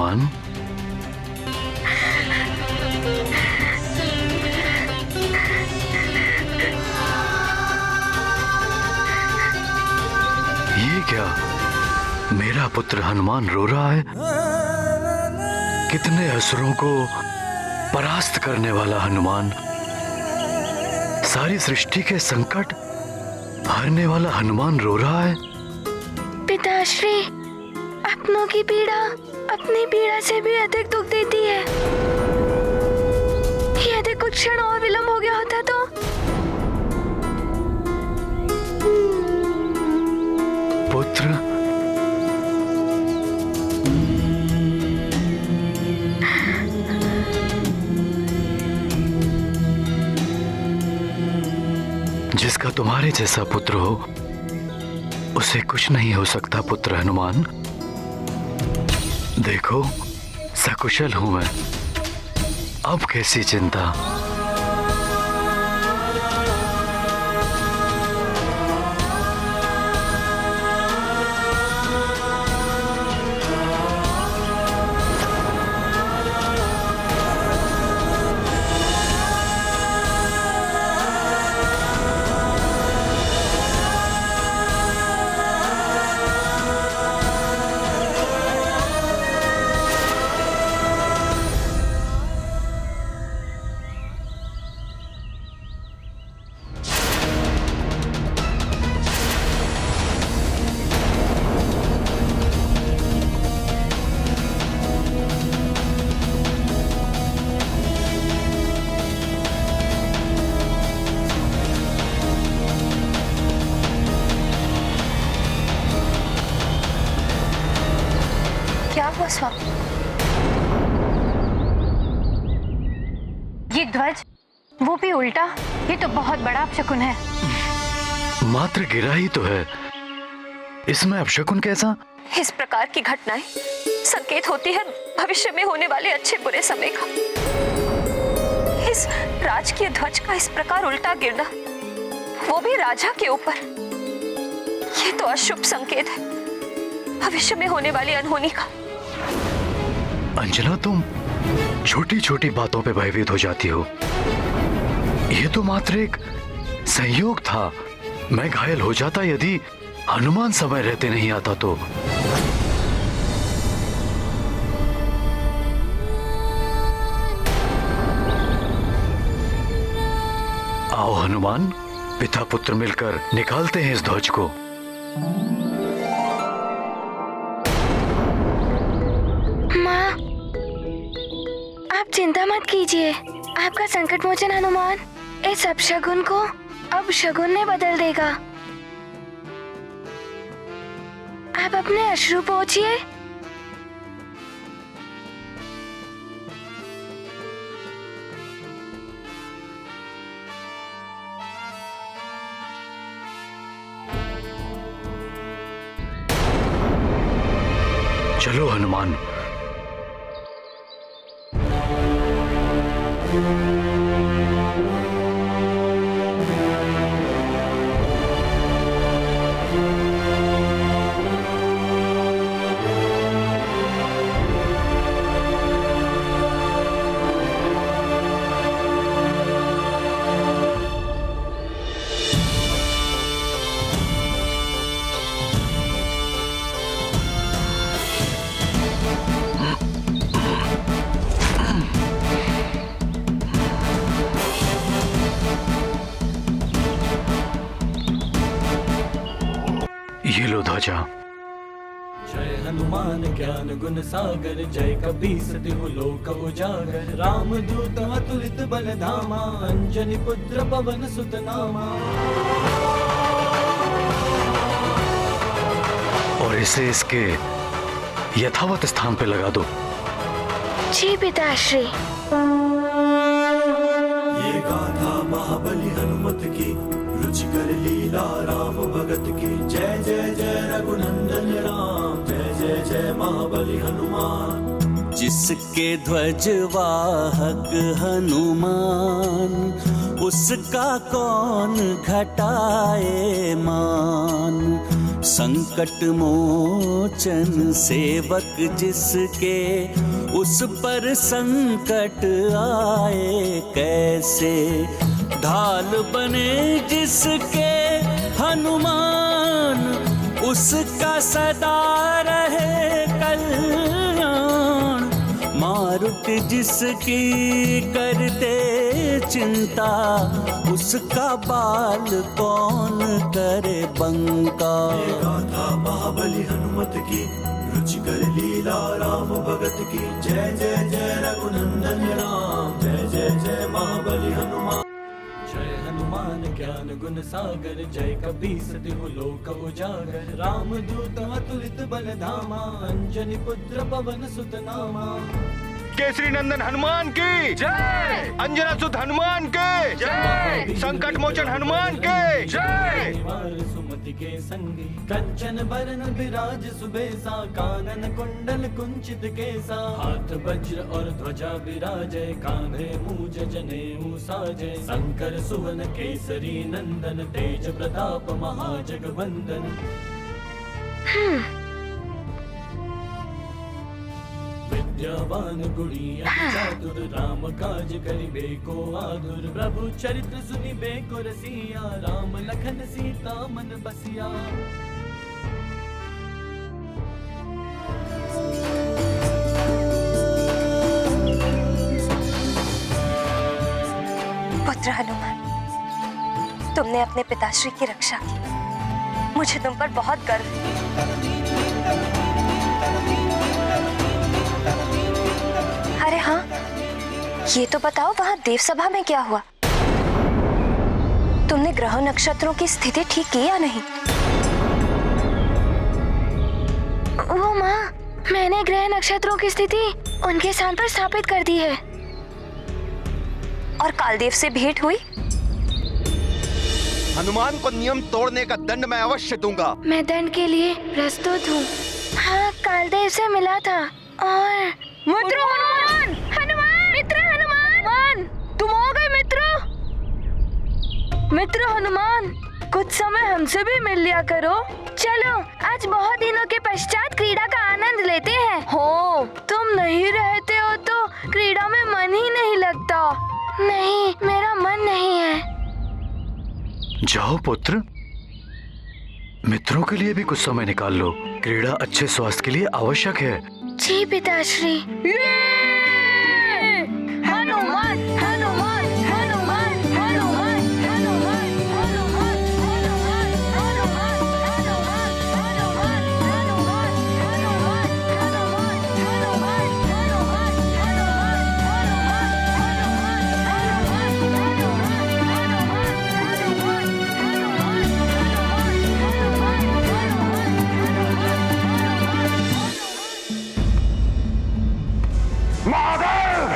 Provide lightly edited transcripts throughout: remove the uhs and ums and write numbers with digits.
हनुमान। ये क्या, मेरा पुत्र हनुमान रो रहा है? कितने असुरों को परास्त करने वाला हनुमान, सारी सृष्टि के संकट हरने वाला हनुमान रो रहा है। पिताश्री, अपनों की पीड़ा अपनी पीड़ा से भी अधिक दुख देती है। यदि कुछ क्षण और विलंब हो गया होता तो। पुत्र, जिसका तुम्हारे जैसा पुत्र हो उसे कुछ नहीं हो सकता पुत्र हनुमान। देखो, सकुशल हूं मैं, अब कैसी चिंता। स्वामी, ये ध्वज, वो भी उल्टा, ये तो बहुत बड़ा अपशकुन है। मात्र गिरा ही तो है, इसमें अपशकुन कैसा? इस प्रकार की घटनाएं संकेत होती है भविष्य में होने वाले अच्छे बुरे समय का। इस राजकीय ध्वज का इस प्रकार उल्टा गिरना, वो भी राजा के ऊपर, ये तो अशुभ संकेत है भविष्य में होने वाली अनहोनी का। अंजना, तुम छोटी छोटी बातों पे भयभीत हो जाती हो। यह तो मात्र एक संयोग था। मैं घायल हो जाता यदि हनुमान समय रहते नहीं आता तो। आओ हनुमान, पिता पुत्र मिलकर निकालते हैं इस ध्वज को। चिंता मत कीजिए, आपका संकट मोचन हनुमान इस अपशगुन को अब शगुन में बदल देगा। आप अपने अश्रु पोंछिए। चलो हनुमान। ये लो ध्वजा। जय हनुमान ज्ञान गुण सागर, जय कपीस तिहु लोक उजागर। राम दूत अतुलित बल धामा, अंजनी पुत्र पवन सुत नामा। और इसे इसके यथावत स्थान पे लगा दो। जी पिताश्री। ये गाथा महाबली हनुमत की, रुचिकर लीला राम भगत की। जय जय जय रघुनंदन राम, जय जय जय महाबली हनुमान। जिसके ध्वज वाहक हनुमान, उसका कौन घटाए मान। संकट मोचन सेवक जिसके, उस पर संकट आए कैसे। ढाल बने जिसके हनुमान, उसका सदा रहे कल्याण। मारुति जिसकी करते चिंता, उसका बाल कौन करे बंका। गाथा महाबली हनुमत की, रुचिकर लीला राम भगत की। जय जय जय रघुनंदन राम, जय जय जय महाबली हनुमान। जय हनुमान ज्ञान गुण सागर, जय कपीस तिहु लोक उजागर। राम दूत अतुलित बल धामा, अंजनी पुत्र पवन सुत नामा। केसरी नंदन हनुमान की जय, अंजना सुत हनुमान के जय, संकट मोचन हनुमान के जय। सुमति के संगी, कंचन बरन विराज सुबेसा। कानन कुंडल कुंचित केसा, हाथ वज्र और ध्वजा विराजय। कांधे मूज जनेऊ साजय, शंकर सुवन केसरी नंदन। तेज प्रताप महाजगवंदन। विद्यावान गुणी अति चातुर, राम काज करिबे को आतुर। प्रभु चरित्र सुनिबे को रसिया, राम लखन सीता मन बसिया। पुत्र हनुमान, तुमने अपने पिताश्री की रक्षा की। मुझे तुम पर बहुत गर्व है। अरे हाँ, ये तो बताओ वहां देवसभा में क्या हुआ? तुमने ग्रह नक्षत्रों की स्थिति ठीक की या नहीं? वो माँ, मैंने ग्रह नक्षत्रों की स्थिति उनके स्थान पर स्थापित कर दी है। और कालदेव से भेंट हुई? हनुमान को नियम तोड़ने का दंड मैं अवश्य दूंगा। मैं दंड के लिए प्रस्तुत हूँ। हाँ, कालदेव से मिला था। और मित्र हनुमान, हनुमान, मित्र हनुमान, तुम हो गए मित्र। मित्र हनुमान, कुछ समय हमसे भी मिल लिया करो। चलो, आज बहुत दिनों के पश्चात क्रीड़ा का आनंद लेते हैं। हो, तुम नहीं रहते हो तो क्रीड़ा में मन ही नहीं लगता। नहीं, मेरा मन नहीं है। जाओ पुत्र, मित्रों के लिए भी कुछ समय निकाल लो। क्रीड़ा अच्छे स्वास्थ्य के लिए आवश्यक है। जी पिताश्री। हनुमान, हनुमान, हनुमान, हनुमान, हनुमान, हनुमान, हनुमान, हनुमान, हनुमान, हनुमान, हनुमान, हनुमान, हनुमान, महादेव,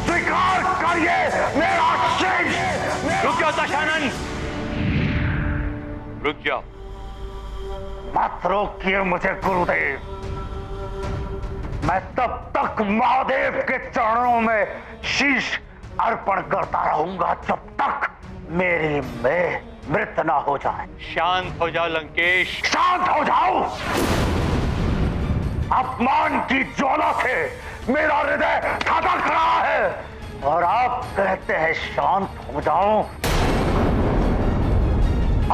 स्वीकार करिए मेरा शीश। रुक जाओ दशानन, रुक जाओ। मत रोकिए मुझे गुरुदेव। मैं तब तक महादेव के चरणों में शीश अर्पण करता रहूंगा जब तक मेरी मृत ना हो जाए। शांत हो जाओ लंकेश, शांत हो जाओ। अपमान की ज्वाला से मेरा हृदय धड़क रहा है और आप कहते हैं शांत हो जाओ।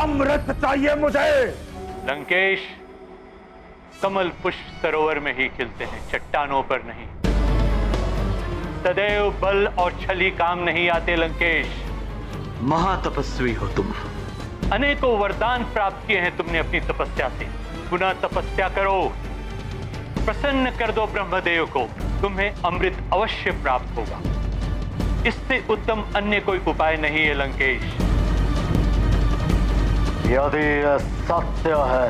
अमृत चाहिए मुझे। लंकेश, कमल पुष्प सरोवर में ही खिलते हैं, चट्टानों पर नहीं। सदैव बल और छली काम नहीं आते लंकेश। महातपस्वी हो तुम। अनेकों वरदान प्राप्त किए हैं तुमने अपनी तपस्या से। पुनः तपस्या करो, प्रसन्न कर दो ब्रह्मदेव को। तुम्हें अमृत अवश्य प्राप्त होगा। इससे उत्तम अन्य कोई उपाय नहीं है लंकेश। यदि यह सत्य है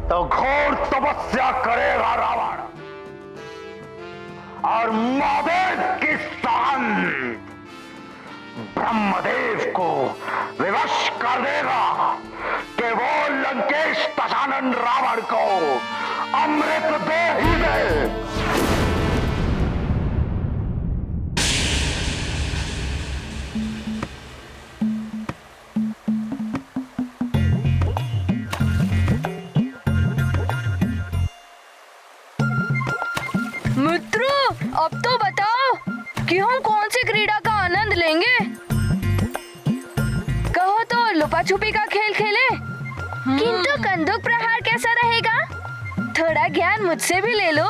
तो घोर तपस्या करेगा रावण और महादेव की शान ब्रह्मदेव को विवश कर देगा कि वो लंकेश दशानन रावण को अमृत दे ही दे। कि हम कौन सी क्रीड़ा का आनंद लेंगे? कहो तो लुपा छुपी का खेल खेले। किंतु कंदूक प्रहार कैसा रहेगा? थोड़ा ज्ञान मुझसे भी ले लो।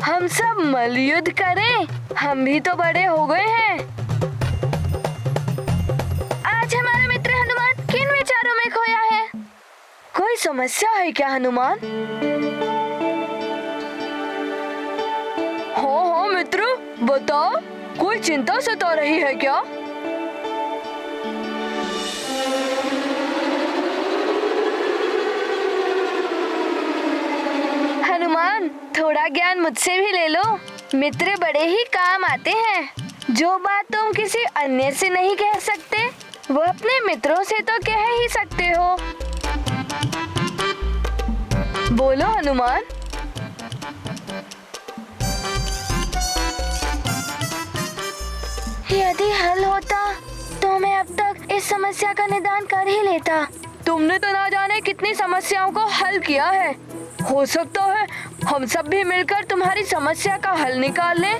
हम सब मल्लयुद्ध करें, हम भी तो बड़े हो गए हैं। आज हमारा मित्र हनुमान किन विचारों में खोया है? कोई समस्या है क्या हनुमान? हाँ मित्र, बताओ, कोई चिंता सता रही है क्या? हनुमान, थोड़ा ज्ञान मुझसे भी ले लो। मित्र बड़े ही काम आते हैं। जो बात तुम किसी अन्य से नहीं कह सकते, वो अपने मित्रों से तो कह ही सकते हो। बोलो हनुमान। यदि हल होता तो मैं अब तक इस समस्या का निदान कर ही लेता। तुमने तो ना जाने कितनी समस्याओं को हल किया है। हो सकता है हम सब भी मिलकर तुम्हारी समस्या का हल निकाल लें।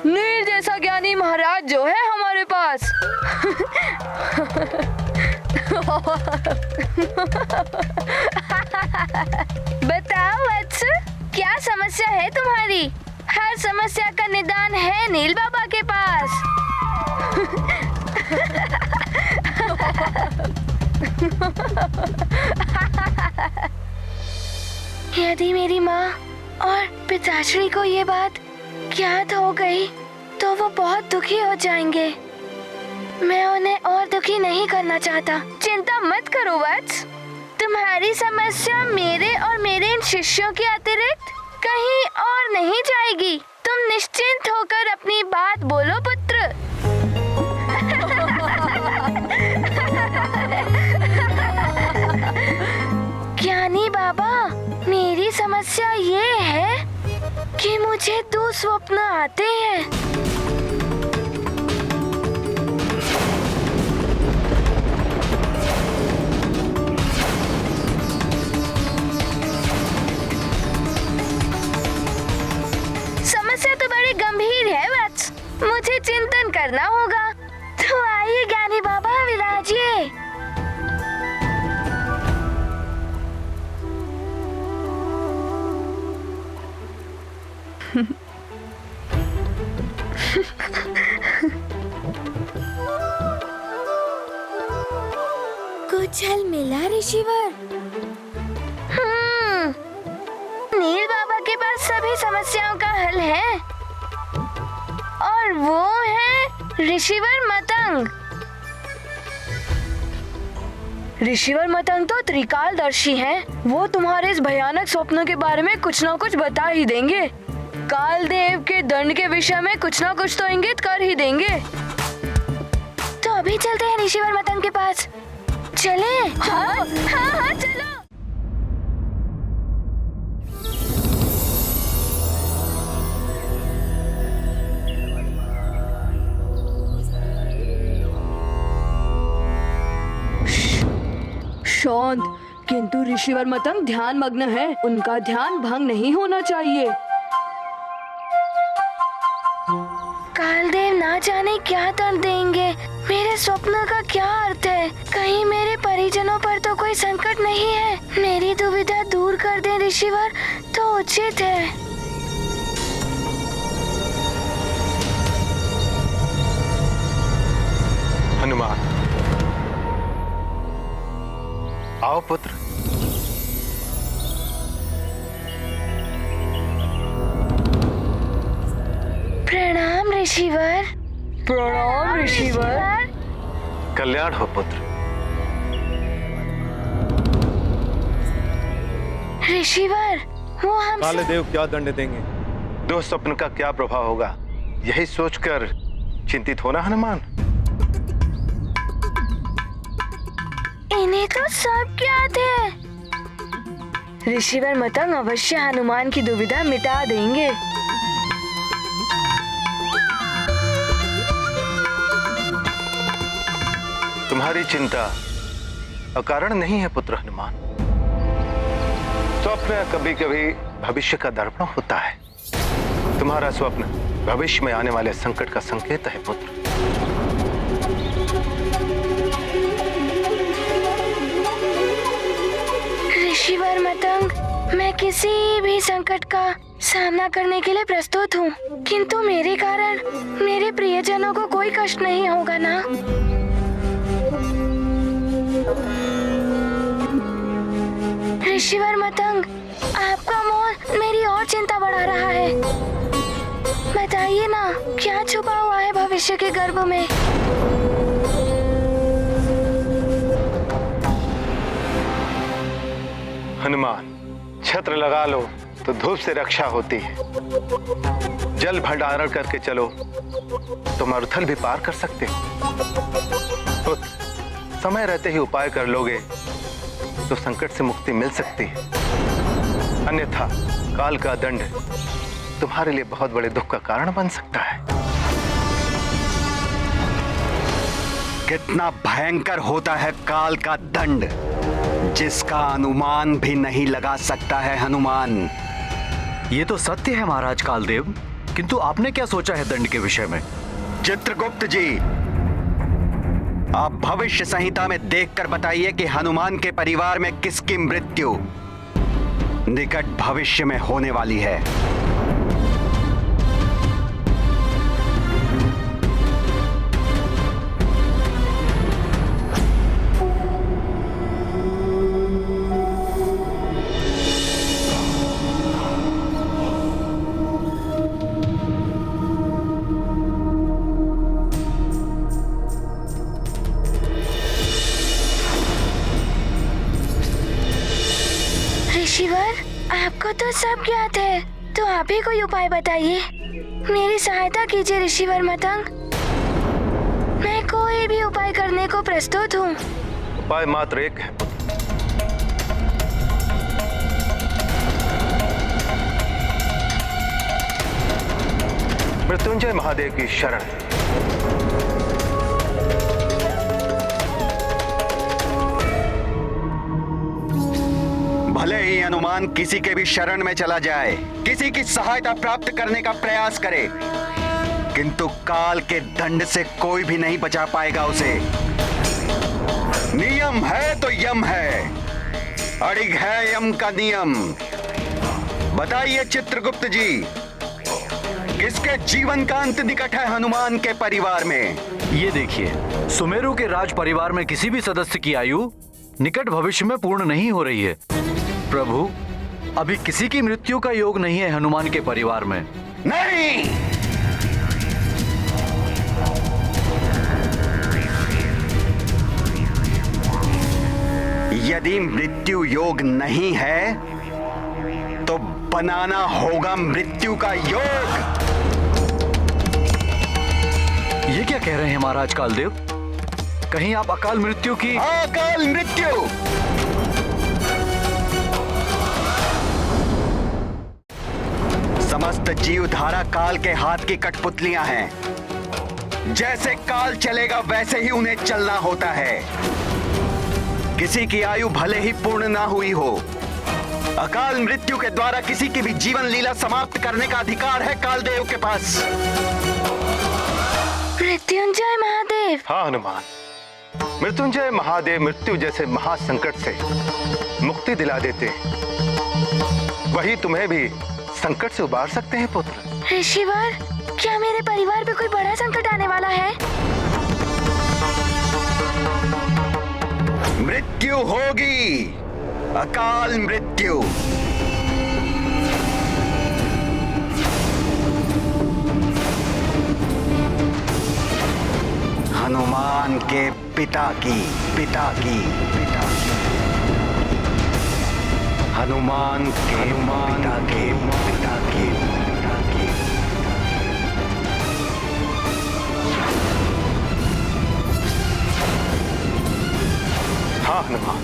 नील जैसा ज्ञानी महाराज जो है हमारे पास। बताओ वत्स, क्या समस्या है तुम्हारी? हर समस्या का निदान है नील बाबा के पास। यदि मेरी माँ और पिताश्री को ये बात ज्ञात हो गई तो वो बहुत दुखी हो जाएंगे। मैं उन्हें और दुखी नहीं करना चाहता। चिंता मत करो वत्स, तुम्हारी समस्या मेरे और मेरे इन शिष्यों के अतिरिक्त कहीं और नहीं जाएगी। तुम निश्चिंत होकर अपनी बात बोलो पुत्र। ज्ञानी बाबा, मेरी समस्या ये है कि मुझे दुस्वप्न आते हैं। समस्या तो बड़ी गंभीर है वत्स, मुझे चिंतन करना होगा। तो आइए ज्ञानी बाबा, विराजिए। कुछ हल मिला ऋषिवर? नील बाबा के पास सभी समस्याओं का हल है और वो है ऋषिवर मतंग। ऋषिवर मतंग तो त्रिकालदर्शी हैं। वो तुम्हारे इस भयानक स्वप्न के बारे में कुछ न कुछ बता ही देंगे। कालदेव के दंड के विषय में कुछ न कुछ तो इंगित कर ही देंगे। तो अभी चलते हैं ऋषिवर मतंग के पास। चले? हाँ, चलो। शांत, किंतु ऋषिवर मतंग ध्यान मग्न है। उनका ध्यान भंग नहीं होना चाहिए। कालदेव ना जाने क्या दंड देंगे। मेरे स्वप्न का क्या अर्थ है? कहीं मेरे परिजनों पर तो कोई संकट नहीं है? मेरी दुविधा दूर कर दे ऋषिवर तो उचित है। हनुमान, आओ पुत्र। प्रणाम ऋषिवर। प्रणाम ऋषिवर। कल्याण हो पुत्र। ऋषिवर, वो हम काले देव क्या दंड देंगे? दुःस्वप्न का क्या प्रभाव होगा, यही सोचकर चिंतित होना हनुमान। इन्हें तो सब ज्ञात है। ऋषिवर मतंग अवश्य हनुमान की दुविधा मिटा देंगे। तुम्हारी चिंता अकारण नहीं है पुत्र हनुमान। स्वप्न कभी कभी भविष्य का दर्पण होता है। तुम्हारा स्वप्न भविष्य में आने वाले संकट का संकेत है पुत्र। ऋषिवर मतंग, मैं किसी भी संकट का सामना करने के लिए प्रस्तुत हूँ, किंतु मेरे कारण मेरे प्रियजनों को कोई कष्ट नहीं होगा ना? ऋषिवर मतंग, आपका मौन मेरी और चिंता बढ़ा रहा है। बताइए ना, क्या छुपा हुआ है भविष्य के गर्भ में? हनुमान, छत्र लगा लो तो धूप से रक्षा होती है। जल भंडारण करके चलो तो मरुथल भी पार कर सकते हो। समय रहते ही उपाय कर लोगे तो संकट से मुक्ति मिल सकती है, अन्यथा काल का दंड तुम्हारे लिए बहुत बड़े दुख का कारण बन सकता है। कितना भयंकर होता है काल का दंड, जिसका अनुमान भी नहीं लगा सकता है हनुमान। ये तो सत्य है महाराज कालदेव, किंतु आपने क्या सोचा है दंड के विषय में? चित्रगुप्त जी, आप भविष्य संहिता में देखकर बताइए कि हनुमान के परिवार में किसकी मृत्यु निकट भविष्य में होने वाली है। ऋषिवर, आपको तो सब ज्ञात है, तो आप ही कोई उपाय बताइए। मेरी सहायता कीजिए ऋषिवर मतंग, मैं कोई भी उपाय करने को प्रस्तुत हूँ। उपाय मात्र एक है, मृत्युंजय महादेव की शरण। भले ही हनुमान किसी के भी शरण में चला जाए, किसी की सहायता प्राप्त करने का प्रयास करे, किंतु काल के दंड से कोई भी नहीं बचा पाएगा उसे। नियम है तो यम है, अड़िग है यम का नियम। बताइए चित्रगुप्त जी, किसके जीवन का अंत निकट है हनुमान के परिवार में? ये देखिए, सुमेरु के राज परिवार में किसी भी सदस्य की आयु निकट भविष्य में पूर्ण नहीं हो रही है। प्रभु, अभी किसी की मृत्यु का योग नहीं है हनुमान के परिवार में। नहीं, यदि मृत्यु योग नहीं है तो बनाना होगा मृत्यु का योग। ये क्या कह रहे हैं महाराज कालदेव? कहीं आप अकाल मृत्यु की? अकाल मृत्यु! समस्त जीवधारा काल के हाथ की कठपुतलियां हैं। जैसे काल चलेगा वैसे ही उन्हें चलना होता है। किसी की आयु भले ही पूर्ण ना हुई हो, अकाल मृत्यु के द्वारा किसी की भी जीवन लीला समाप्त करने का अधिकार है कालदेव के पास। मृत्युंजय महादेव। हाँ हनुमान, मृत्युंजय महादेव मृत्यु जैसे महासंकट से मुक्ति दिला देते, वही तुम्हें भी संकट से उबार सकते हैं पुत्र। ऋषिवर, क्या मेरे परिवार पे कोई बड़ा संकट आने वाला है? मृत्यु होगी, अकाल मृत्यु। हनुमान के पिता की हनुमान के पिता की हाँ हनुमान,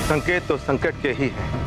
संकेत तो संकट के ही है,